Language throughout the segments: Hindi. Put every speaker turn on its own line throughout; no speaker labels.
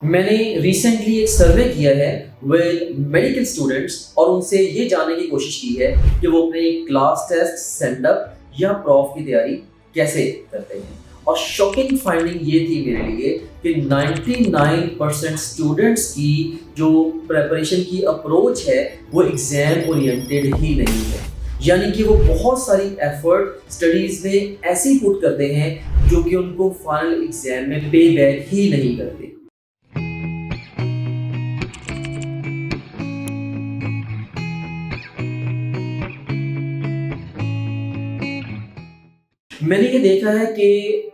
मैंने रिसेंटली एक सर्वे किया है विद मेडिकल स्टूडेंट्स और उनसे ये जानने की कोशिश की है कि वो अपने क्लास टेस्ट सेंडअप या प्रॉफ की तैयारी कैसे करते हैं। और शॉकिंग फाइंडिंग ये थी मेरे लिए कि 99% स्टूडेंट्स की जो प्रिपरेशन की अप्रोच है वो एग्जाम ओरिएंटेड ही नहीं है, यानी कि वो बहुत सारी एफर्ट स्टडीज में ऐसी पुट करते हैं जो कि उनको फाइनल एग्जाम में पे बैक ही नहीं करते। मैंने ये देखा है कि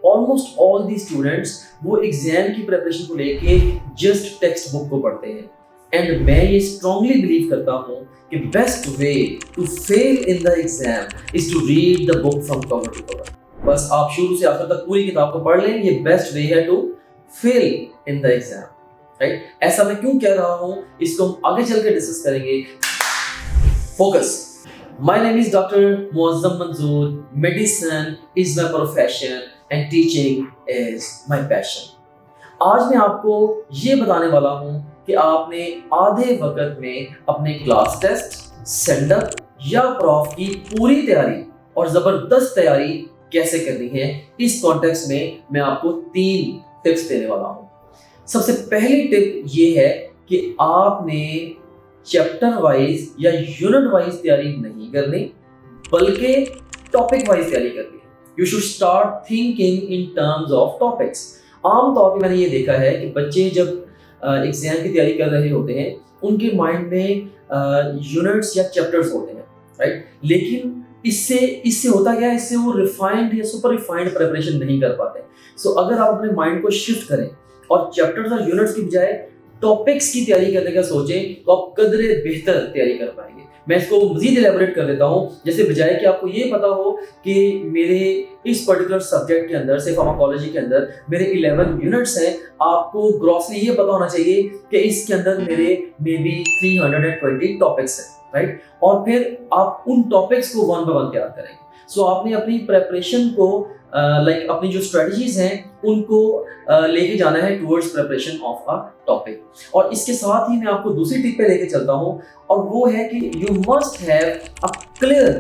ऑलमोस्ट ऑल दी स्टूडेंट्स वो एग्जाम की प्रिपरेशन को लेके जस्ट टेक्स्ट बुक को पढ़ते हैं। एंड मैं ये स्ट्रांगली बिलीव करता हूँ कि best way to fail in the exam is to read the book from cover to cover. बस आप शुरू से आखिर तक पूरी किताब को पढ़ लें, ये बेस्ट वे है to fail in the exam, right. ऐसा मैं क्यों कह रहा हूँ इसको हम आगे चल के डिस्कस करेंगे। Focus. My name is Dr. Muazzam Manzoor. Medicine is my profession and teaching is my passion. आज मैं आपको ये बताने वाला हूँ कि आपने आधे वक्त में अपने क्लास टेस्ट, सेंडअप या प्रॉफ की पूरी तैयारी और जबरदस्त तैयारी कैसे करनी है। इस कॉन्टेक्स्ट में मैं आपको 3 टिप्स देने वाला हूँ। सबसे पहली टिप ये है कि आपने चैप्टर वाइज या यूनिट वाइज तैयारी नहीं करनी बल्कि टॉपिक वाइज तैयारी करनी है। You should start thinking in terms of topics. आमतौर पे मैंने ये देखा है कि बच्चे जब एग्जाम की तैयारी कर रहे होते हैं उनके माइंड में यूनिट्स या चैप्टर्स होते हैं, राइट। लेकिन इससे होता क्या है, इससे वो रिफाइंड या सुपर रिफाइंड प्रिपरेशन नहीं कर पाते। सो अगर आप अपने माइंड को शिफ्ट करें और चैप्टर्स और यूनिट्स की बजाय टॉपिक्स की तैयारी करने का सोचें तो आप कदरे बेहतर तैयारी कर पाएंगे। मैं इसको मजीद इलेबोरेट कर देता हूँ। जैसे बजाय कि आपको ये पता हो कि मेरे इस पर्टिकुलर सब्जेक्ट के अंदर से फार्माकोलॉजी के अंदर मेरे 11 यूनिट्स हैं, आपको ग्रॉसली ये पता होना चाहिए कि इसके अंदर मेरे मे बी 320 टॉपिक्स हैं, राइट। और फिर आप उन टॉपिक्स को वन बाय वन तैयार करेंगे। सो आपने अपनी प्रिपरेशन को अपनी जो स्ट्रेटजीज हैं उनको लेके जाना है towards preparation of a topic. और इसके साथ ही मैं आपको दूसरी टिप पे लेके चलता हूँ और वो है कि you must have a clear,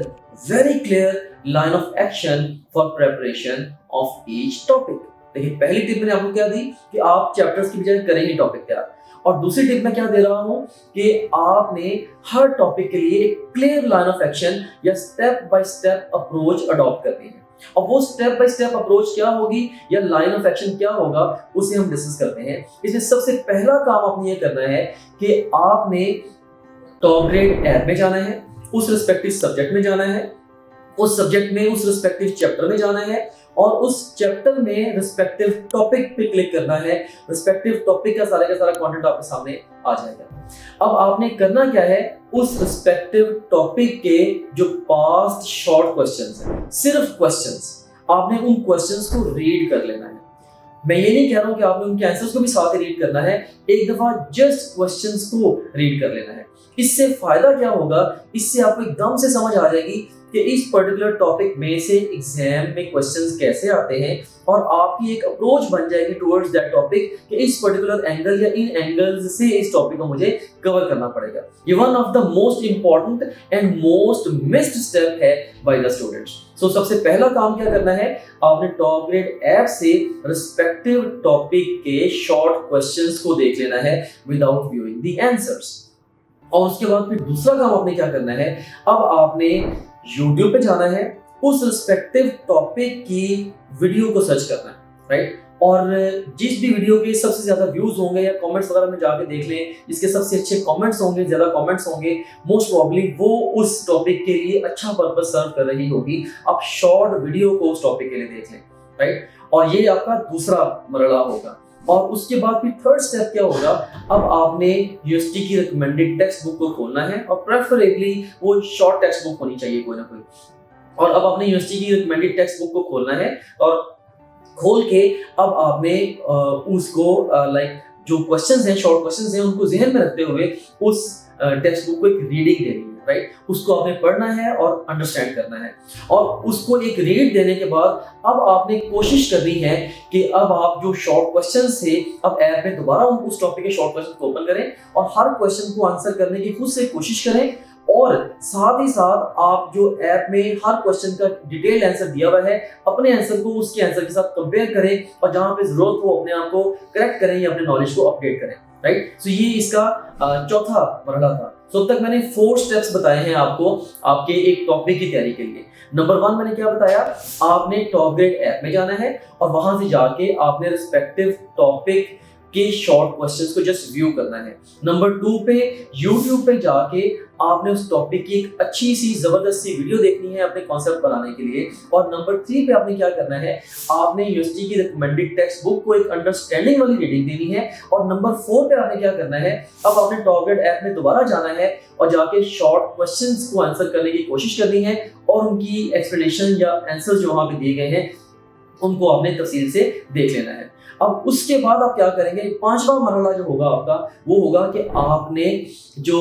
very clear line of action for preparation of each topic. देखिए, पहली टिप मैंने आपको क्या दी कि आप चैप्टर्स की बजाय करेंगे टॉपिक तैयार, और दूसरी टिप मैं क्या दे रहा हूँ कि आपने हर टॉपिक के लिए एक क्लियर लाइन ऑफ एक्शन या step by step approach adopt करनी है। अब वो स्टेप बाय स्टेप अप्रोच क्या होगी या लाइन ऑफ एक्शन क्या होगा उसे हम डिस्कस करते हैं। इसमें सबसे पहला काम आपने ये करना है कि आपने टॉप ग्रेड ऐप में जाना है, उस रिस्पेक्टिव सब्जेक्ट में जाना है, उस सब्जेक्ट में उस रिस्पेक्टिव चैप्टर में जाना है और उस चैप्टर में रिस्पेक्टिव टॉपिक पे क्लिक करना है। रिस्पेक्टिव टॉपिक का सारा कंटेंट आपके सामने आ जाएगा। अब आपने करना क्या है, उस रिस्पेक्टिव टॉपिक के जो पास्ट शॉर्ट क्वेश्चंस हैं, सिर्फ क्वेश्चंस, आपने उन क्वेश्चंस को रीड कर लेना है। मैं ये नहीं कह रहा हूं कि आपने उनके आंसर्स को भी साथ ही रीड करना है, एक दफा जस्ट क्वेश्चंस को रीड कर लेना है। इससे फायदा क्या होगा, इससे आपको एकदम से समझ आ जाएगी कि इस पर्टिकुलर टॉपिक में से एग्जाम में क्वेश्चंस कैसे आते हैं और आपकी एक अप्रोच बन जाएगी टुवर्ड्स दैट टॉपिक कि इस पर्टिकुलर एंगल या इन एंगल्स से इस टॉपिक को मुझे कवर करना पड़ेगा। ये one of the most important and most missed step है बाय द स्टूडेंट्स। सो सबसे पहला काम क्या करना है, आपने टॉप ग्रेड ऐप से रिस्पेक्टिव टॉपिक के शॉर्ट क्वेश्चंस को देख लेना है विदाउट व्यूइंग द आंसर्स। और उसके बाद फिर दूसरा काम आपने क्या करना है, अब आपने YouTube पे जाना है, उस रिस्पेक्टिव टॉपिक की वीडियो को सर्च करना है, राइट। और जिस भी वीडियो के सबसे ज्यादा व्यूज होंगे या कमेंट्स वगैरह में जाके देख लें, जिसके सबसे अच्छे कमेंट्स होंगे, ज्यादा कमेंट्स होंगे, मोस्ट प्रोबेबली वो उस टॉपिक के लिए अच्छा पर्पस सर्व कर रही होगी। आप शॉर्ट वीडियो को उस टॉपिक के लिए देख लें, राइट। और ये आपका दूसरा मरहला होगा। और उसके बाद फिर थर्ड स्टेप क्या होगा, अब आपने यूनिवर्सिटी की रिकमेंडेड टेक्स्ट बुक को खोलना है और प्रेफरेबली वो शॉर्ट टेक्स्ट बुक होनी चाहिए कोई ना कोई। और अब आपने यूनिवर्सिटी की रिकमेंडेड टेक्स्ट बुक को खोलना है और खोल के अब आपने उसको जो क्वेश्चंस हैं, शॉर्ट क्वेश्चंस हैं, उनको ज़हन में रखते हुए उस टेक्स्ट बुक को एक रीडिंग देनी है। राइट? उसको आपने पढ़ना है और अंडरस्टैंड करना है, और उसको एक रीड देने के बाद अब आपने कोशिश करनी है कि अब आप जो शॉर्ट क्वेश्चन थे, अब ऐप में दोबारा उस टॉपिक के शॉर्ट क्वेश्चन को ओपन करें और हर क्वेश्चन को आंसर करने की खुद से कोशिश करें, और साथ ही साथ आप जो ऐप में हर क्वेश्चन का डिटेल्ड आंसर दिया हुआ है, अपने आंसर को उसके आंसर के साथ कंपेयर करें और जहां पे जरूरत हो अपने आप को करेक्ट करें या अपने नॉलेज को अपडेट करें, राइट? सो ये इसका चौथा मरहला था। सो अब तक मैंने 4 स्टेप्स बताए हैं आपको आपके एक टॉपिक की तैयारी के लिए। नंबर 1 मैंने क्या बताया, आपने टॉप ग्रेड ऐप में जाना है और वहां से जाके आपने रिस्पेक्टिव टॉपिक के शॉर्ट क्वेश्चंस को जस्ट व्यू करना है। नंबर 2 पे YouTube पे जाके आपने उस टॉपिक की एक अच्छी सी जबरदस्त सी वीडियो देखनी है अपने कॉन्सेप्ट बनाने के लिए। और नंबर 3 पे आपने क्या करना है, आपने यूनिवर्सिटी की रिकमेंडेड टेक्स्ट बुक को एक अंडरस्टैंडिंग वाली रीडिंग देनी है। और नंबर 4 पे आपने क्या करना है, अब आपने टॉप ग्रेड ऐप में दोबारा जाना है और जाके शॉर्ट क्वेश्चंस को आंसर करने की कोशिश करनी है और उनकी एक्सप्लेनेशन या आंसर जो वहां पे दिए गए हैं उनको आपने तफसील से देख लेना है। अब उसके बाद आप क्या करेंगे, 5वां मरहला जो होगा आपका वो होगा कि आपने जो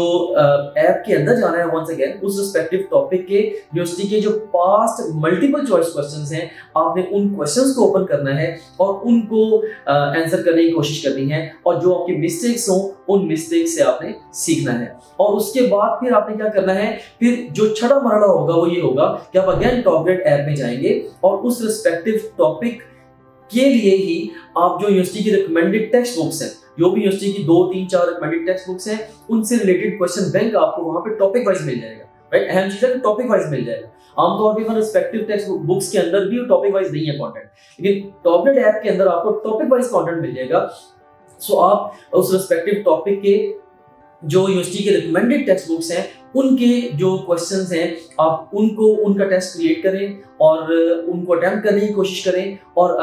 ऐप के अंदर जाना है वंस अगेन उस रिस्पेक्टिव टॉपिक के यूनिवर्सिटी के जो पास्ट मल्टीपल चॉइस क्वेश्चंस हैं, आपने उन क्वेश्चंस को ओपन करना है और उनको आंसर करने की कोशिश करनी है, और जो आपकी मिस्टेक्स हो उन मिस्टेक्स से आपने सीखना है। और उसके बाद फिर आपने क्या करना है, फिर जो छठा मरहला होगा वो ये होगा कि आप अगेन टॉप ग्रेड ऐप में जाएंगे और उस रिस्पेक्टिव टॉपिक के लिए ही आप जो यूनिवर्सिटी की रिकमेंडेड टेक्स्ट बुक्स हैं, जो भी यूनिवर्सिटी की 2, 3, 4 रिकमेंडेड टेक्स्ट बुक्स हैं, उनसे रिलेटेड क्वेश्चन बैंक आपको वहां पे टॉपिक वाइज मिल जाएगा, राइट? अहम चीज है कि टॉपिक वाइज मिल जाएगा। आमतौर पर रिस्पेक्टिव टेक्स्ट बुक्स के अंदर भी टॉपिक वाइज नहीं है कंटेंट, लेकिन टॉप ग्रेड ऐप के अंदर आपको टॉपिक वाइज कंटेंट मिल जाएगा। सो आप उस रिस्पेक्टिव टॉपिक के जो यूनिवर्सिटी के रिकमेंडेड टेक्स्ट बुक्स हैं उनके जो क्वेश्चंस हैं आप उनको उनका टेस्ट क्रिएट करें और उनको अटेम्प्ट करने की कोशिश करें, और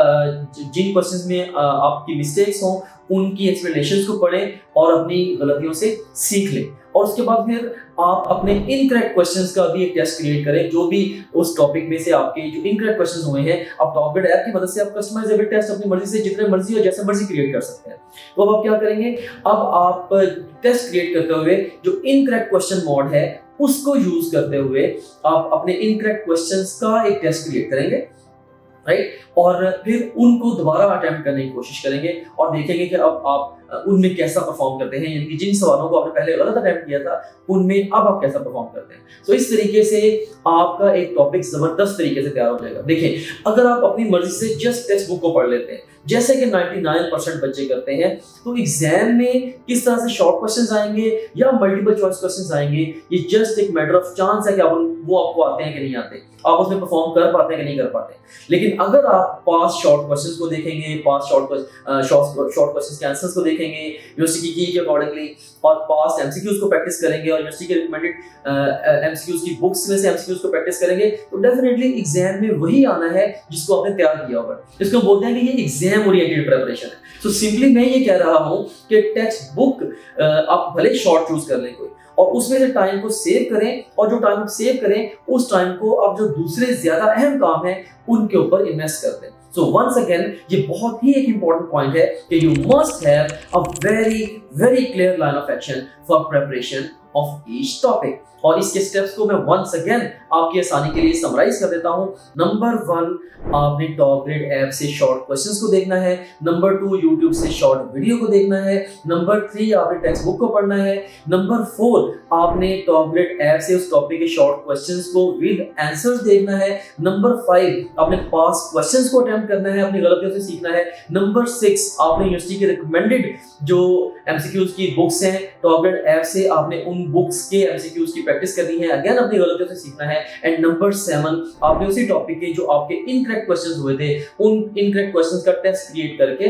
जिन क्वेश्चंस में आपकी मिस्टेक्स हों उनकी एक्सप्लेनेशंस को पढ़ें और अपनी गलतियों से सीख लें। और उसके बाद फिर आप अपने इनकरेक्ट क्वेश्चंस का भी एक टेस्ट क्रिएट करें, जो भी उस टॉपिक में से आपके जो इनकरेक्ट क्वेश्चंस हुए हैं, आप टॉप ग्रेड ऐप की मदद से आप कस्टमाइजेबल टेस्ट अपनी मर्जी से जितने मर्जी और जैसे मर्जी क्रिएट कर सकते हैं। तो अब आप क्या करेंगे, अब आप टेस्ट क्रिएट करते हुए जो इनकरेक्ट क्वेश्चन मोड है उसको यूज करते हुए आप अपने इनकरेक्ट क्वेश्चंस का एक टेस्ट क्रिएट करेंगे, राइट? और फिर उनको दोबारा अटेम्प्ट करने की कोशिश करेंगे और देखेंगे कि अब आप उनमें कैसा परफॉर्म करते हैं, यानी कि जिन सवालों को आपने पहले गलत अटेम्प्ट किया था उनमें अब आप कैसा परफॉर्म करते हैं। तो इस तरीके से आपका एक टॉपिक जबरदस्त तरीके से तैयार हो जाएगा। देखिए, अगर आप अपनी मर्जी से जस्ट टेक्स्ट बुक को पढ़ लेते हैं जैसे कि 99% बच्चे करते हैं, तो एग्जाम में किस तरह से शॉर्ट क्वेश्चंस आएंगे या मल्टीपल चॉइस क्वेश्चंस आएंगे, ये जस्ट एक मैटर ऑफ चांस है कि वो आपको आते हैं कि नहीं आते, आप उसमें परफॉर्म कर पाते हैं कि नहीं कर पाते। लेकिन अगर आप पास शॉर्ट क्वेश्चंस को देखेंगे, पास शॉर्ट क्वेश्चंस के आंसर्स को देखेंगे यूनिवर्सिटी की के अकॉर्डिंगली, और पास एमसीक्यूज को प्रैक्टिस करेंगे और यूनिवर्सिटी के रिकमेंडेड एमसीक्यूज की बुक्स में से एमसीक्यूज को प्रैक्टिस करेंगे, तो डेफिनेटली एग्जाम में वही आना है जिसको आपने तैयार किया होगा। इसको बोलते हैं कि ये एग्जाम ओरिएंटेड प्रिपरेशन है। सो सिंपली मैं ये कह रहा हूं कि टेक्स्ट बुक आप भले शॉर्ट चूज कर लें कोई, और उसमें से टाइम को सेव करें, और जो टाइम सेव करें उस टाइम को आप जो दूसरे ज्यादा अहम काम है उनके ऊपर इन्वेस्ट कर दें। सो वंस अगेन ये बहुत ही एक इंपॉर्टेंट पॉइंट है कि you must have a very very clear line of action for preparation of each topic. और इसके स्टेप्स को मैं वंस अगेन आपकी आसानी के लिए समराइज कर देता हूं। नंबर 1, आपने टॉप ग्रेड ऐप से शॉर्ट क्वेश्चंस को देखना है। नंबर 2, यूट्यूब से शॉर्ट वीडियो को देखना है। नंबर 3, आपने टेक्स्ट बुक को पढ़ना है। नंबर 4, आपने टॉप ग्रेड ऐप से उस टॉपिक के शॉर्ट क्वेश्चंस को विद आंसर्स देखना है। नंबर 5, आपने पास क्वेश्चंस को अटेम्प्ट करना है, अपनी गलतियों से सीखना है। नंबर 6, आपने यूनिवर्सिटी के रिकमेंडेड जो एमसीक्यूज की बुक्स हैं टॉप ग्रेड ऐप से, आपने उन बुक्स के एमसीक्यूज की प्रैक्टिस करनी है, अगेन अपनी गलतियों से सीखना है। एंड नंबर 7, आपने उसी टॉपिक के जो आपके इनकरेक्ट क्वेश्चंस हुए थे उन इनकरेक्ट क्वेश्चंस का टेस्ट क्रिएट करके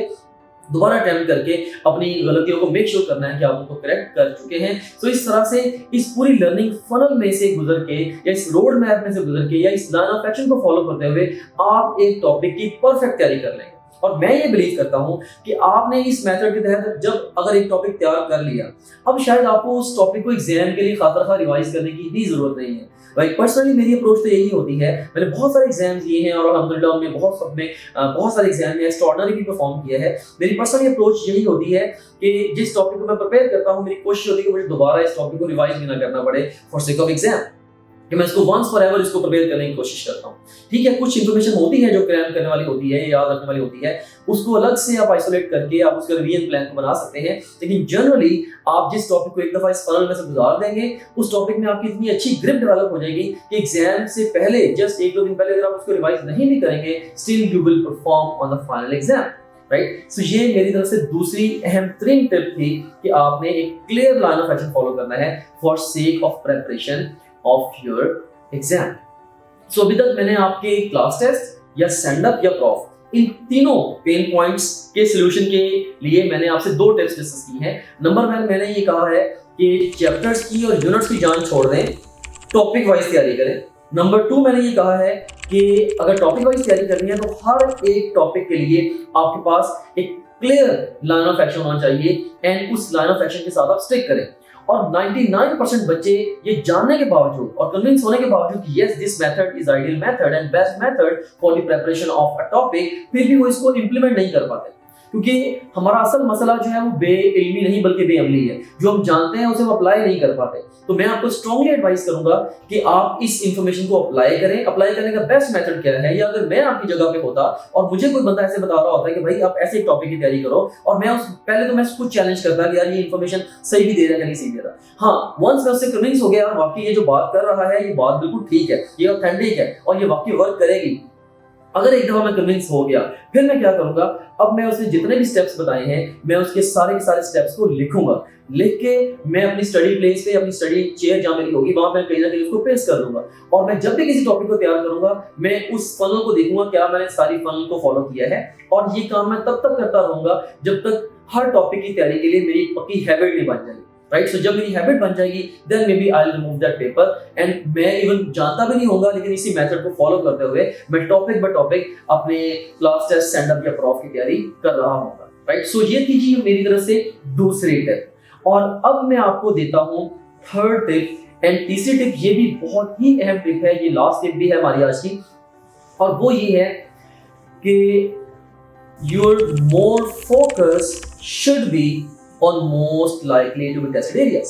दोबारा अटेम्प्ट करके अपनी गलतियों को मेक श्योर करना है कि आप उनको करेक्ट कर चुके हैं। तो इस तरह से इस पूरी लर्निंग फनल में से गुजर के या इस रोड मैप में से गुजर के या इस लाइन ऑफ एक्शन को फॉलो करते हुए आप एक टॉपिक की परफेक्ट तैयारी कर लेंगे। और मैं ये बिलीव करता हूँ कि आपने इस मेथड के तहत जब अगर एक टॉपिक तैयार कर लिया, अब शायद आपको उस टॉपिक को एग्जाम के लिए खातिर रिवाइज करने की भी जरूरत नहीं है। भाई पर्सनली मेरी अप्रोच तो यही होती है, मैंने बहुत सारे एग्जाम्स दिए हैं और अल्हम्दुलिल्लाह में बहुत सारे एग्जाम में एक्स्ट्राऑर्डिनरी भी परफॉर्म किया है। मेरी पर्सनली अप्रोच यही होती है कि जिस टॉपिक को मैं प्रिपेयर करता हूँ, मेरी कोशिश होती है कि मुझे दोबारा इस टॉपिक को रिवाइज भी ना करना पड़े फॉर सेक ऑफ एग्जाम, कि मैं इसको वंस फॉर एवर इसको प्रिपेयर करने की कोशिश करता हूँ। ठीक है, कुछ इन्फॉर्मेशन होती है जो क्रैम करने वाली होती है, याद रखने वाली होती है, उसको अलग से आप आइसोलेट करके आप उसका रिवीजन प्लान को बना सकते हैं। लेकिन जनरली आप जिस टॉपिक को एक दफा इस फनल में से गुजार देंगे, उस टॉपिक में आपकी इतनी अच्छी ग्रिप डेवलप हो जाएगी कि एग्जाम से पहले जस्ट 1-2 दिन पहले अगर आप उसको रिवाइज नहीं भी करेंगे, still you will perform on the final exam, right. So ये मेरी तरफ से दूसरी अहम तरीन टिप थी कि आपने एक clear line of action follow करना है for sake of preparation of your exam. So अभी तक मैंने आपके क्लास टेस्ट या स्टैंड अप या प्रॉफ इन तीनों पेन पॉइंट्स के सॉल्यूशन के लिए मैंने आपसे 2 टिप्स डिस्कस की हैं। नंबर 1 मैंने ये कहा है कि चैप्टर्स की और यूनिट्स की जान छोड़ दें, टॉपिक वाइज तैयारी करें। नंबर 2 मैंने ये कहा है कि अगर टॉपिक वाइज तैयारी करनी है तो हर एक टॉपिक के लिए आपके पास एक क्लियर लाइन ऑफ एक्शन होना चाहिए एंड उस लाइन ऑफ एक्शन के साथ आप स्टिक करें। और 99% बच्चे ये जानने के बावजूद और कन्विंस होने के बावजूद कि yes this method is ideal method and best method for the preparation of a topic, फिर भी वो इसको इंप्लीमेंट नहीं कर पाते, क्योंकि हमारा असल मसला जो है वो बेइल्मी नहीं बल्कि बेअमली है। जो हम जानते हैं उसे हम अप्लाई नहीं कर पाते। तो मैं आपको स्ट्रांगली एडवाइस करूंगा कि आप इस इंफॉर्मेशन को अप्लाई करें। अप्लाई करने का बेस्ट मेथड क्या है, या अगर मैं आपकी जगह पे होता और मुझे कोई बंदा ऐसे बता रहा होता है कि भाई आप ऐसे एक टॉपिक की तैयारी करो, और मैं पहले तो मैं उसको चैलेंज करता कि यार ये इंफॉर्मेशन सही भी दे रहा है नहीं सही दे रहा। हाँ, वंस मैं उससे कन्विंस हो गया वाकई ये जो बात कर रहा है ये बात बिल्कुल ठीक है, ये ऑथेंटिक है और ये वाकई वर्क करेगी, अगर एक दफा मैं कन्विंस हो गया, फिर मैं क्या करूंगा, अब मैं उसने जितने भी स्टेप्स बताए हैं मैं उसके सारे के सारे स्टेप्स को लिखूंगा। लिख के मैं अपनी स्टडी प्लेस पे, अपनी स्टडी चेयर जहां मेरी होगी वहां मैं कहीं ना कहीं उसको पेस्ट कर दूंगा। और मैं जब भी किसी टॉपिक को तैयार करूंगा मैं उस फनल को देखूंगा क्या मैंने सारी फनल को फॉलो किया है, और ये काम मैं तब तक करता रहूंगा जब तक हर टॉपिक की तैयारी के लिए मेरी पक्की हैबिट नहीं बन जाएगी, राइट। सो जब मेरी हैबिट बन जाएगी then may be I will remove that paper and मैं इवन जानता भी नहीं होगा, लेकिन इसी मेथड को फॉलो करते हुए मैं टॉपिक बाय टॉपिक अपने क्लास टेस्ट, स्टैंड अप या प्रॉफ की तैयारी कर रहा होगा, राइट। सो ये थी जी मेरी तरफ से दूसरी टिप। और अब मैं आपको देता हूं थर्ड टिप, एंड तीसरी टिप ये भी बहुत ही अहम टिप है, ये लास्ट टिप भी है हमारी आज की, और वो ये है कि your more focus should be on most likely to be tested areas,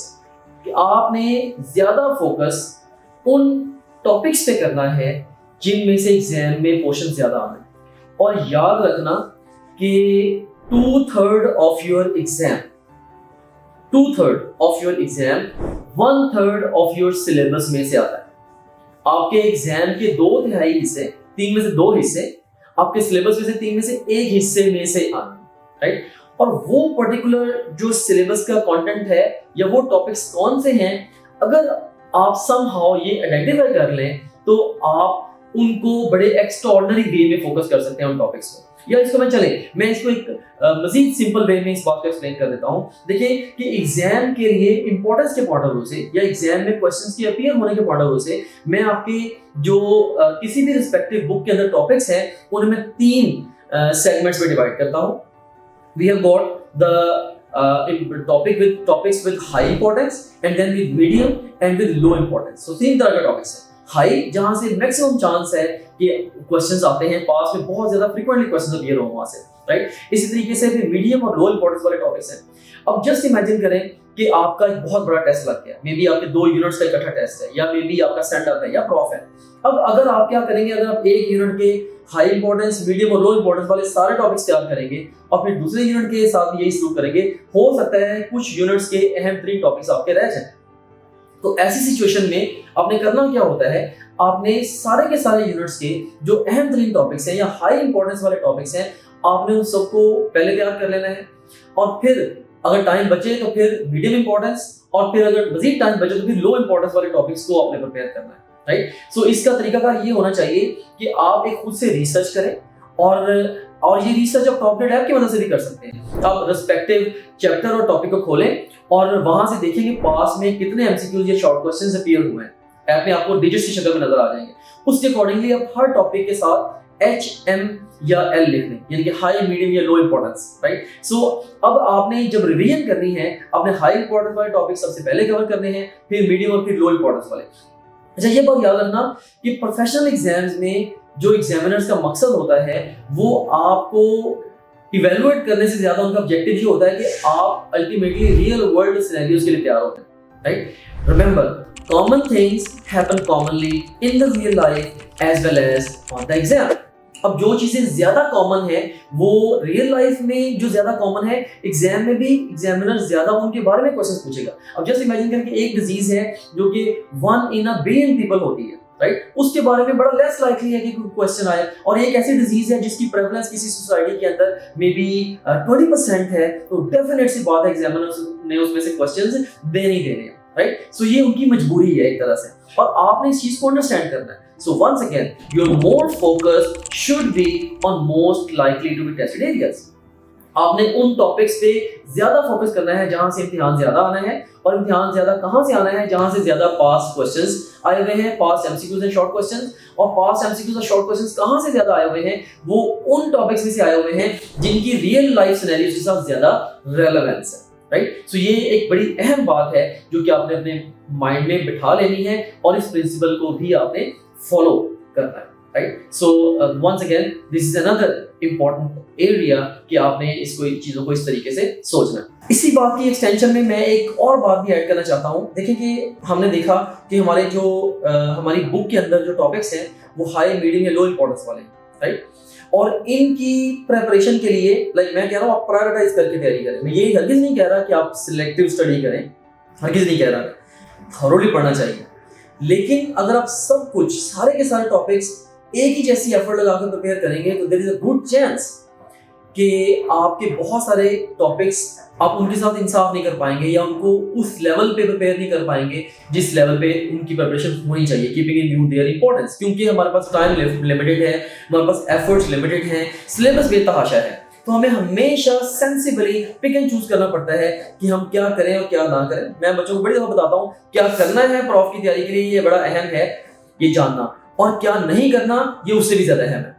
कि आपने ज्यादा फोकस उन टॉपिक्स पे करना है जिनमें से एग्जाम में क्वेश्चन ज्यादा आने। और याद रखना कि 2/3 of your exam 1/3 of your syllabus में से आता है। आपके एग्जाम के 2/3 हिस्से, 3 में से 2 हिस्से आपके सिलेबस में से 3 में से 1 हिस्से में से आते हैं, राइट। और वो पर्टिकुलर जो सिलेबस का कंटेंट है या वो टॉपिक्स कौन से हैं, अगर आप समहाउ ये आइडेंटिफाई कर लें तो आप उनको बड़े एक्स्ट्राऑर्डिनरी वे में फोकस कर सकते हैं उन टॉपिक्स को। या इसको मैं इसको एक मजीद सिंपल वे में इस बात को एक्सप्लेन कर देता हूँ। देखिए कि एग्जाम के लिए इंपॉर्टेंस के पॉइंट ऑफ व्यू से या एग्जाम में क्वेश्चंस के अपीयर होने के पॉइंट ऑफ व्यू से मैं आपके जो किसी भी रिस्पेक्टिव बुक के अंदर टॉपिक्स हैं उन्हें मैं 3 सेगमेंट्स में डिवाइड करता हूँ। We have got the topics with high importance, and then with medium and with low importance. So 3 तरह के टॉपिक्स हैं। हाई जहां से मैक्सिमम चांस है कि क्वेश्चंस आते हैं, पास में बहुत ज्यादा फ्रीक्वेंटली क्वेश्चंस अपीयर हो वहां से, राइट। इसी तरीके से फिर मीडियम और लो इंपॉर्टेंस वाले टॉपिक्स हैं। अब जस्ट इमेजिन करें कि आपका एक बहुत बड़ा टेस्ट लग गया, मे बी आपके 2 यूनिट्स का इकट्ठा टेस्ट है, या मे बी आपका स्टैंड अप है या प्रॉफ है। अब अगर आप क्या करेंगे, अगर आप एक यूनिट के हाई इंपॉर्टेंस, मीडियम और लो इंपॉर्टेंस वाले सारे टॉपिक्स तैयार करेंगे और फिर दूसरे यूनिट के साथ यही शुरू करेंगे, हो सकता है कुछ यूनिट्स के अहम 3 टॉपिक्स आपके रह जाएं। तो ऐसी सिचुएशन में आपने करना क्या होता है, आपने सारे के सारे यूनिट्स के जो अहम 3 टॉपिक्स हैं या हाई इंपॉर्टेंस वाले टॉपिक्स हैं, आपने उन सबको पहले तैयार कर लेना है, और फिर अगर टाइम बचे तो फिर मीडियम इंपॉर्टेंस, और फिर अगर मजीद टाइम बचे तो फिर लो इंपॉर्टेंस वाले टॉपिक्स को आपने प्रिपेयर करना है, राइट। सो इसका तरीकाकार ये होना चाहिए कि आप एक खुद से रिसर्च करें, और ये रिसर्च आप टॉपलेट ऐप की मदद से भी कर सकते हैं। आप रिस्पेक्टिव चैप्टर और टॉपिक को खोलें और वहां से देखेंगे पास में कितने एमसीक्यूज या शॉर्ट क्वेश्चंस अपीयर हुए हैं। ऐप में आपको डिजिट्स की शक्ल में नजर आ जाएंगे। उसके अकॉर्डिंगली आप हर टॉपिक के साथ HM या एल लिख लें, यानी कि हाई, मीडियम या लो इंपॉर्टेंस, राइट। सो अब आपने जब रिवीजन करनी है, आपने हाई इंपॉर्टेंस वाले टॉपिक सबसे पहले कवर करने हैं, फिर मीडियम और फिर लो इंपॉर्टेंस वाले। अच्छा, ये बात याद रखना कि प्रोफेशनल एग्जाम्स में जो एग्जामिनर्स का मकसद होता है वो आपको इवेलुएट करने से ज्यादा उनका ऑब्जेक्टिव ये होता है कि आप अल्टीमेटली रियल वर्ल्ड सिनेरियोज के लिए तैयार होते हैं, right. Remember, common things happen commonly in the real life as well as on the exam. अब जो चीजें ज्यादा कॉमन है वो रियल लाइफ में जो ज्यादा कॉमन है, एग्जाम में भी एग्जामिनर ज्यादा उनके बारे में क्वेश्चन पूछेगा। अब जस्ट इमेजिन करें कि एक डिजीज है जो कि 1 in a billion पीपल होती है, राइट, उसके बारे में बड़ा लेस लाइकली है कि कोई क्वेश्चन आए, और एक ऐसी डिजीज है जिसकी प्रेवलेंस किसी सोसाइटी के अंदर मे बी 20% है, तो डेफिनेट सी बात है एग्जामिनर्स ने उसमें से क्वेश्चंस देने ही देने हैं, राइट। सो ये उनकी मजबूरी है एक तरह से, और आपने इस चीज को अंडरस्टैंड करना है। So once again, your more focus should be on most likely to be tested areas. आपने उन टॉपिक्स पे ज्यादा फोकस करना है जहां से इम्तिहान ज्यादा आना है, और इम्तिहान ज्यादा कहां से आना है, जहां से ज्यादा पास क्वेश्चंस आए हुए हैं, पास एमसीक्यूज एंड शॉर्ट क्वेश्चंस। और पास एमसीक्यूज और शॉर्ट क्वेश्चंस कहां से ज्यादा आए हुए हैं, वो उन टॉपिक्स में से आए हुए हैं जिनकी रियल लाइफ सिनेरियोज के साथ ज्यादा रेलेवेंस है, राइट। सो ये एक बड़ी अहम बात है जो कि आपने अपने माइंड में बिठा लेनी है, और इस प्रिंसिपल को भी आपने फॉलो करना है, right. So once again this is another important area कि आपने इसको चीजों को इस तरीके से सोचना है। इसी बात की एक्सटेंशन में मैं एक और बात भी ऐड करना चाहता हूँ। देखिए कि हमने देखा कि हमारे जो हमारी बुक के अंदर जो टॉपिक्स हैं वो हाई, मीडियम या लो इंपॉर्टेंस वाले हैं, राइट। और इनकी प्रिपरेशन के लिए मैं कह रहा हूँ आप प्रायोरिटाइज करके तैयारी करें। मैं ये हरगिज नहीं कह रहा कि आप सिलेक्टिव स्टडी करें, हरगिज नहीं कह रहा, थॉरोली पढ़ना चाहिए। लेकिन अगर आप सब कुछ, सारे के सारे टॉपिक्स एक ही जैसी एफर्ट लगाकर प्रिपेयर करेंगे तो there is a good chance कि आपके बहुत सारे टॉपिक्स आप उनके साथ इंसाफ नहीं कर पाएंगे, या उनको उस लेवल पे प्रिपेयर नहीं कर पाएंगे जिस लेवल पे उनकी प्रिपरेशन होनी चाहिए, keeping in view their importance. क्योंकि हमारे पास टाइम लिमिटेड है, हमारे पास एफर्ट्स लिमिटेड हैं, सिलेबस बेतहाशा है, तो हमें हमेशा सेंसिबली पिक एंड चूज करना पड़ता है कि हम क्या करें और क्या ना करें। मैं बच्चों को बड़ी दफा बताता हूँ क्या करना है प्रॉफ की तैयारी के लिए, ये बड़ा अहम है ये जानना, और क्या नहीं करना ये उससे भी ज्यादा अहम है,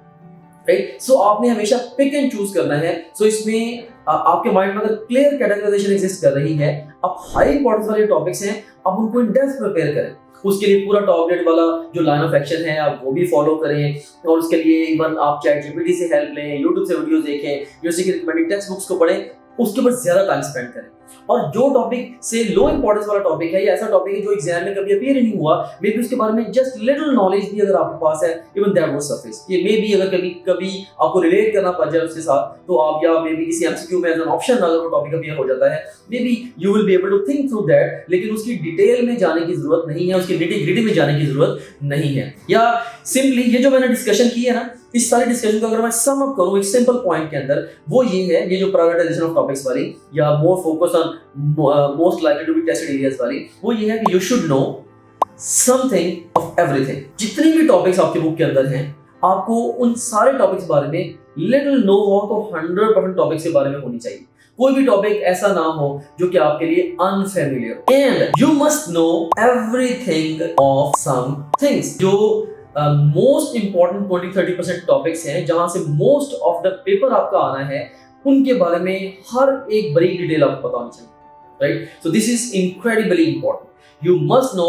राइट। सो आपने हमेशा पिक एंड चूज करना है। सो इसमें आपके माइंड में अगर क्लियर कैटेगराइजेशन एग्जिस्ट कर रही है, आप हाई इंपॉर्टेंस वाले टॉपिक्स हैं आप उनको इन डेप्थ प्रिपेयर करें। उसके लिए पूरा टॉपलेट वाला जो लाइन ऑफ एक्शन है आप वो भी फॉलो करें, और उसके लिए इवन आप चैट जीपीटी से हेल्प लें, यूट्यूब से वीडियोस देखें, यूनिवर्सिटी की रिकमेंडेड टेक्स्ट बुक्स को पढ़ें, उसके ऊपर ज्यादा टाइम स्पेंड करें। और जो टॉपिक से लो इंपॉर्टेंस वाला टॉपिक है, या ऐसा टॉपिक है जो एग्जाम में कभी अपीयर नहीं हुआ, मे बी उसके बारे में जस्ट लिटिल नॉलेज भी अगर आपके पास है, इवन दैट वुड सफिस। ये मे बी अगर कभी आपको रिलेट करना पड़ जाए उसके साथ, तो आप या मे बी किसी एमसीक्यू में एज एन ऑप्शन अगर वो टॉपिक अपीयर हो जाता है, may be you will be able to think through that. लेकिन उसकी डिटेल में जाने की जरूरत नहीं है, उसकी निटी ग्रिटी में जाने की जरूरत नहीं है। या सिंपली ये जो मैंने डिस्कशन की है ना, इस सारे डिस्कशन को अगर मैं सम अप करूं एक सिंपल पॉइंट के अंदर, वो ये है, ये जो प्रायोरिटाइजेशन ऑफ टॉपिक्स वाली या more focus on most likely to be tested areas वाली, वो ये है कि you should know something of everything. जितनी भी टॉपिक्स आपके बुक के अंदर हैं, आपको उन सारे टॉपिक्स बारे में लिटिल नो हो तो 100% टॉपिक्स के बारे में होनी चाहिए। कोई भी टॉपिक ऐसा ना हो जो कि आपके लिए unfamiliar, and you must know everything of some things. जो मोस्ट इंपॉर्टेंट 20-30% टॉपिक्स हैं जहां से मोस्ट ऑफ द पेपर आपका आना है, उनके बारे में हर एक बड़ी डिटेल आपको पता होनी चाहिए, right. So this is incredibly important. You must know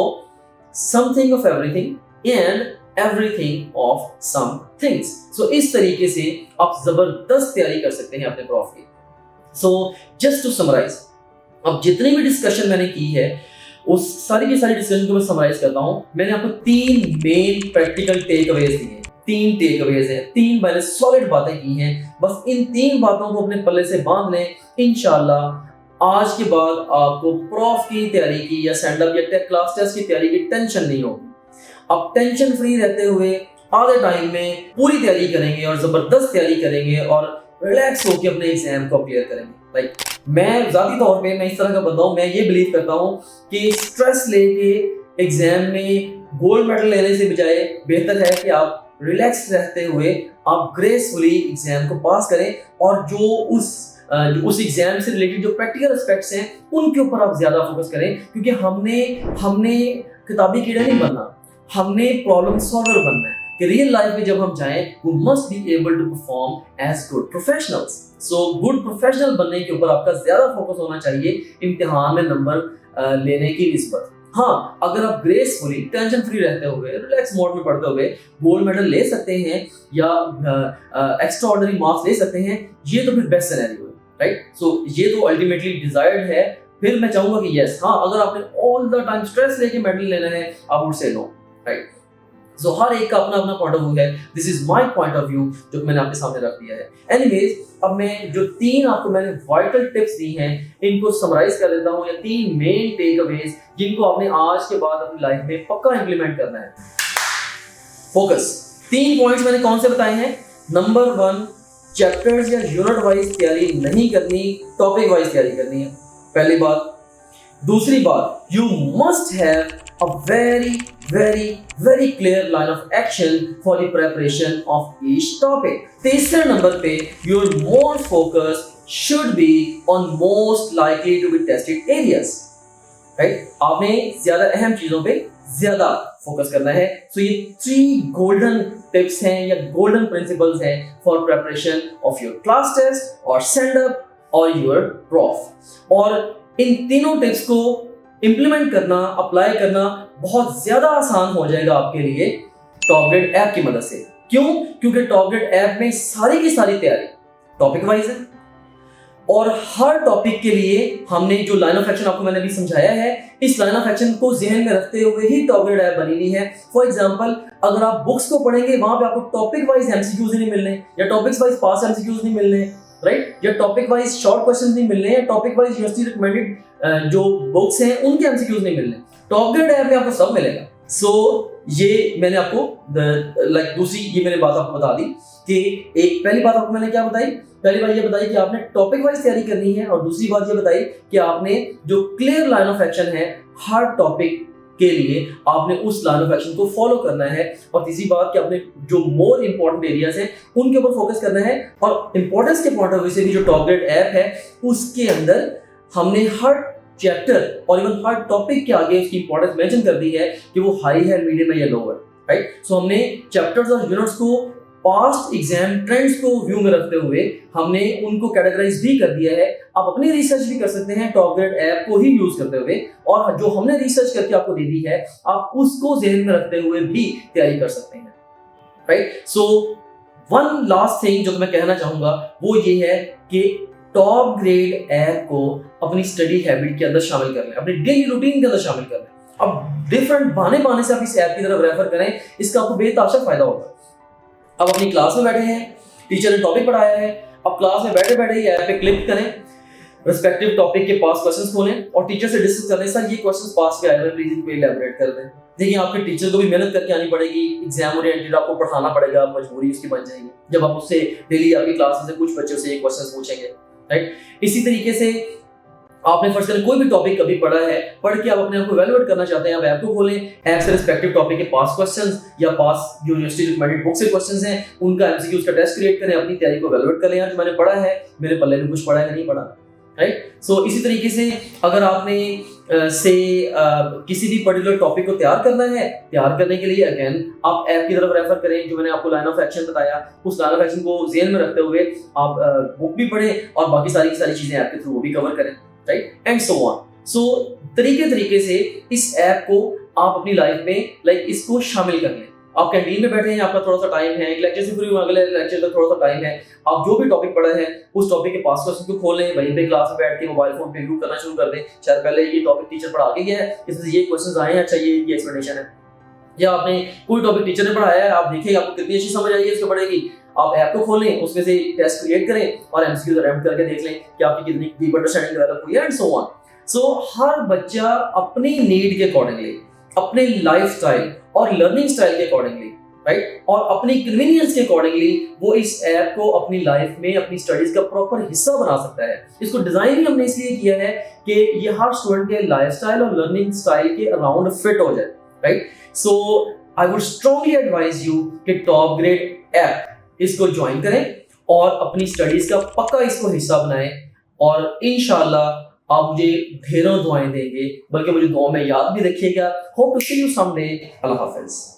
something of everything and everything of some things. So इस तरीके से आप जबरदस्त तैयारी कर सकते हैं अपने प्रॉफ की। सो जस्ट टू समराइज, अब जितनी भी डिस्कशन मैंने की है उस सारी की सारी डिस्कशन को मैं समराइज करता हूं। मैंने आपको 3 मेन प्रैक्टिकल टेक अवेज दिए हैं, 3 टेक अवेज हैं, 3 मैंने सॉलिड बातें की हैं। बस इन 3 बातों को अपने पल्ले से बांध लें, इंशाल्लाह आज के बाद आपको प्रॉफ की तैयारी की या स्टैंड अप या क्लास टेस्ट की तैयारी की टेंशन नहीं होगी। आप टेंशन फ्री रहते हुए आधे टाइम में पूरी तैयारी करेंगे और जबरदस्त तैयारी करेंगे और रिलैक्स होकर अपने एग्जाम को क्लियर करेंगे। लाइक मैं जाती तौर पे मैं इस तरह का बंदा हूं, मैं ये बिलीव करता हूं कि स्ट्रेस लेके एग्जाम में गोल्ड मेडल लेने से बजाय बेहतर है कि आप रिलैक्स रहते हुए आप ग्रेसफुली एग्जाम को पास करें, और जो उस एग्जाम से रिलेटेड जो प्रैक्टिकल एस्पेक्ट्स हैं उनके ऊपर आप ज्यादा फोकस करें। क्योंकि हमने किताबी कीड़ा नहीं बनना, हमने प्रॉब्लम सॉल्वर बनना है कि रियल लाइफ में जब हम जाएं we must be able to perform as good professionals. So good professional बनने के ऊपर आपका ज्यादा फोकस होना चाहिए इम्तिहान में नंबर लेने की निस्बत। हाँ, अगर आप ग्रेसफुली टेंशन फ्री रहते हुए रिलैक्स मोड में पढ़ते हुए गोल्ड मेडल ले सकते हैं या एक्स्ट्रा ऑर्डिनरी मार्क्स ले सकते हैं, ये तो फिर बेस्ट सिनेरियो है, राइट। सो ये तो अल्टीमेटली डिजायर्ड है। फिर मैं चाहूंगा कि यस, हाँ, अगर आपने ऑल द टाइम स्ट्रेस लेके मेडल लेना है, I would say no, right. So हर एक का अपना अपना पॉइंट ऑफ व्यू है। This is my point of view जो मैंने आपके सामने रख दिया है। एनीवेज, अब मैं जो 3 आपको मैंने वाइटल टिप्स दी हैं इनको समराइज कर देता हूं, या 3 मेन टेक अवेज जिनको आपने आज के बाद अपनी लाइफ में पक्का इंप्लीमेंट करना है। फोकस। 3 पॉइंट्स मैंने कौन से बताए हैं? नंबर 1, चैप्टर्स या यूनिट वाइज तैयारी नहीं करनी, टॉपिक वाइज तैयारी करनी है, पहली बात। दूसरी बात, you must have a very clear line of action for the preparation of each topic. तीसरे नंबर पे your more focus should be on most likely to be tested areas, right? आपने ज्यादा अहम चीजों पे ज्यादा फोकस करना है। So ये 3 गोल्डन टिप्स हैं या गोल्डन प्रिंसिपल्स हैं for preparation of your class test or send up or your prof। और इन तीनों टिप्स को इंप्लीमेंट करना, अप्लाई करना बहुत ज्यादा आसान हो जाएगा आपके लिए टॉप ग्रेड ऐप की मदद से। क्यों? क्योंकि टॉप ग्रेड ऐप में सारी की सारी तैयारी टॉपिक वाइज है और हर टॉपिक के लिए हमने जो लाइन ऑफ एक्शन आपको मैंने अभी समझाया है, इस लाइन ऑफ एक्शन को ज़हन में रखते हुए ही टॉप ग्रेड ऐप बनी हुई है। फॉर एग्जांपल, अगर आप बुक्स को पढ़ेंगे वहां पे आपको टॉपिक वाइज एमसीक्यूज नहीं मिलने या टॉपिक्स वाइज पास एमसीक्यूज नहीं मिलने, राइट, या टॉपिक वाइज शॉर्ट क्वेश्चंस नहीं मिलने, या टॉपिक वाइज यूनिवर्सिटी रिकमेंडेड जो बुक्स हैं उनके एमसीक्यूज नहीं मिलने। टॉप ग्रेड ऐप में आपको सब मिलेगा। सो ये मैंने आपको दूसरी ये मैंने बात आपको बता दी कि एक पहली बात आपको मैंने क्या बताई, पहली बात ये बताई कि आपने टॉपिक वाइज तैयारी करनी है, और दूसरी बात ये बताई कि आपने जो क्लियर लाइन ऑफ एक्शन है हर टॉपिक के लिए आपने उस लाइन ऑफ एक्शन को फॉलो करना है, और तीसरी बात कि आपने जो मोर इंपॉर्टेंट एरियाज हैं उनके ऊपर फोकस करना है। और इंपॉर्टेंस के पॉइंट ऑफ व्यू से भी जो टॉप ग्रेड ऐप है उसके अंदर हमने हर चैप्टर और इवन हर टॉपिक के आगे उसकी इंपॉर्टेंस मेंशन कर दी है कि वो हाई है, मीडियम है या लोअर, राइट। सो हमने चैप्टर्स और यूनिट्स को पास्ट एग्जाम ट्रेंड्स को व्यू में रखते हुए हमने उनको कैटेगराइज भी कर दिया है। आप अपनी रिसर्च भी कर सकते हैं टॉप ग्रेड ऐप को ही यूज करते हुए, और जो हमने रिसर्च करके आपको दे दी है आप उसको ज़हन में रखते हुए भी तैयारी कर सकते हैं, right. So one last thing जो मैं कहना चाहूंगा वो ये है कि टॉप ग्रेड ऐप को अपनी स्टडी हैबिट के अंदर शामिल कर लें, अपनी डेली रूटीन के अंदर शामिल कर लें। अब डिफरेंट बहाने से आप इस ऐप की तरफ रेफर करें, इसका आपको बेताशा फायदा होगा। अब अपनी क्लास में बैठे हैं, टीचर ने टॉपिक पढ़ाया है, अब क्लास में बैठे बैठे ही ऐप पे क्लिक करें, रिस्पेक्टिव टॉपिक के पास क्वेश्चंस खोलें और टीचर से डिस्कस करें, सर ये क्वेश्चंस पास पे आए हैं, प्लीज इनको इलैबोरेट कर दें। देखिए, आपके टीचर को भी मेहनत करके आनी पड़ेगी, एग्जाम ओरिएंटेड आपको पढ़ाना पड़ेगा, मजबूरी उसकी बन जाएगी जब आप उससे डेली आपकी क्लास में से कुछ बच्चों से ये क्वेश्चंस पूछेंगे, राइट। इसी तरीके से आपने फर्स्ट करें कोई भी टॉपिक कभी पढ़ा है, पढ़ के आप अपने आप को इवैल्यूएट करना चाहते हैं, आप ऐप को खोलें, ऐप से रिस्पेक्टिव टॉपिक के पास क्वेश्चंस या पास जो यूनिवर्सिटी रिकमेंडेड बुक से क्वेश्चंस हैं उनका एमसीक्यूज का टेस्ट क्रिएट करें, अपनी तैयारी को इवैल्यूएट करें, यार मैंने पढ़ा है, मेरे पल्ले में कुछ पढ़ा है नहीं पढ़ा, राइट। सो इसी तरीके से अगर आपने किसी भी पर्टिकुलर टॉपिक को तैयार करना है, तैयार करने के लिए अगेन आप ऐप की तरफ रेफर करें, जो मैंने आपको लाइन ऑफ एक्शन बताया उस लाइन ऑफ एक्शन को ज़हन में रखते हुए आप बुक भी पढ़ें और बाकी सारी चीजें ऐप के थ्रू भी कवर करें, राइट, एंड सो ऑन। सो तरीके से इस ऐप को आप अपनी लाइफ में इसको शामिल कर लें। आप कैंटीन में बैठे हैं, आपका थोड़ा सा टाइम है, एक लेक्चर से फ्री अगले लेक्चर तक थोड़ा सा टाइम है, आप जो भी टॉपिक पढ़ा है उस टॉपिक के पास क्वेश्चन को खोलें, वहीं पे क्लास में बैठ के मोबाइल फोन पे व्यू करना शुरू कर दें। शायद पहले ये टॉपिक टीचर पढ़ा के गया है, इसमें ये क्वेश्चंस आए हैं, अच्छा ये एक्सप्लेनेशन है, या आपने कोई टॉपिक टीचर ने पढ़ाया है, आप देखें आपको कितनी अच्छी समझ आई है इसको पढ़ेगी, आप ऐप को खोलें, उसमें से टेस्ट क्रिएट करें और एमसीक्यूज अटेम्प्ट करके देख लें कि आपकी कितनी डीप अंडरस्टैंडिंग डेवलप हुई है, एंड सो ऑन। सो हर बच्चा अपनी नीड के अकॉर्डिंगली, अपने लाइफस्टाइल और लर्निंग स्टाइल के अकॉर्डिंगली, राइट, और अपनी कन्वीनियंस के अकॉर्डिंगली वो इस ऐप को अपनी लाइफ में अपनी स्टडीज का प्रॉपर हिस्सा बना सकता है। इसको डिजाइन ही हमने इसलिए किया है कि ये हर स्टूडेंट के लाइफस्टाइल और लर्निंग स्टाइल के अराउंड फिट हो जाए, right. So I would strongly advise you कि टॉप ग्रेड ऐप इसको ज्वाइन करें और अपनी स्टडीज का पक्का इसको हिस्सा बनाएं, और इंशाल्लाह आप मुझे ढेरों दुआएं देंगे, बल्कि मुझे दुआ में याद भी रखिएगा। Hope to see you someday. अल्लाह हाफिज।